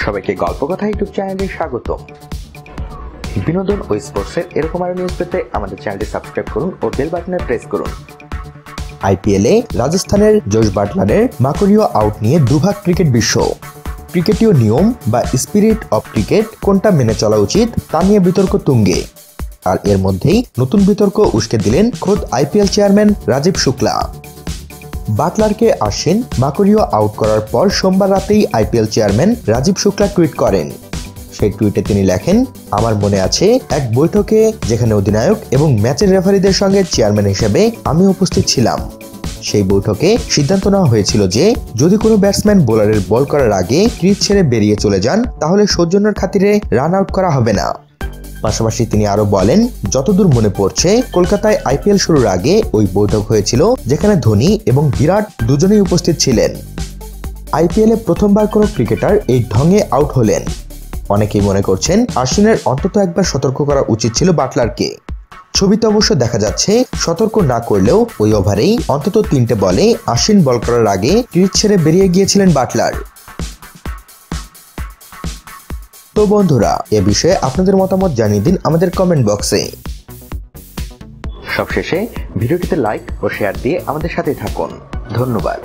সবাইকে গল্প কথা ইউটিউব চ্যানেলে স্বাগতম। বিনোদন ও স্পোর্টসের এরকম আরো নিউজ পেতে আমাদের চ্যানেলটি সাবস্ক্রাইব করুন ও বেল বাটনে প্রেস করুন। আইপিএলে রাজস্থানের জোশ বাটলারের মাকড়ীয় আউট নিয়ে দুভাগ ক্রিকেট বিশ্ব। ক্রিকেটীয় নিয়ম বা স্পিরিট অফ ক্রিকেট কোনটা মেনে চলা উচিত তা নিয়ে বিতর্ক তুঙ্গে। আর এর মধ্যেই নতুন বিতর্ক উস্কে দিলেন খোদ আইপিএল চেয়ারম্যান রাজীব শুক্লা। বাটলারকে আশ্বিন মাকড়ীয় আউট করার পর সোমবার রাতেই IPL chairman Rajeev Shukla tweet করেন। সেই টুইটে তিনি লেখেন, আমার মনে আছে এক বৈঠকে যেখানে অধিনায়ক এবং ম্যাচের রেফারিদের সঙ্গে চেয়ারম্যান হিসেবে আমি উপস্থিত ছিলাম। সেই বৈঠকে সিদ্ধান্ত নেওয়া হয়েছিল যে যদি কোনো ব্যাটসম্যান বোলারের বল করার আগে ক্রিজ ছেড়ে বেরিয়ে চলে যান তাহলে সৌজন্যের খাতিরে রান আউট করা হবে না। পাশাপাশি তিনি আরো বলেন, যতদূর মনে পড়ছে কলকাতায় আইপিএল শুরুর আগে ওই বৈঠক হয়েছিল যেখানে ধোনি এবং বিরাট দুজনেই উপস্থিত ছিলেন। আইপিএলে প্রথমবার কোনো ক্রিকেটার এই ঢঙে আউট হলেন। অনেকেই মনে করছেন আশ্বিনের অন্তত একবার সতর্ক করা উচিত ছিল বাটলারকে। ছবিতে অবশ্য দেখা যাচ্ছে সতর্ক না করলেও ওই ওভারেই অন্তত 3টে বলে আশ্বিন বল করার আগে ক্রিজ ছেড়ে বেরিয়ে গিয়েছিলেন বাটলার। তো বন্ধুরা, এ বিষয়ে আপনাদের মতামত জানিয়ে দিন আমাদের কমেন্ট বক্সে। সবশেষে ভিডিওটিতে লাইক ও শেয়ার দিয়ে আমাদের সাথেই থাকুন। ধন্যবাদ।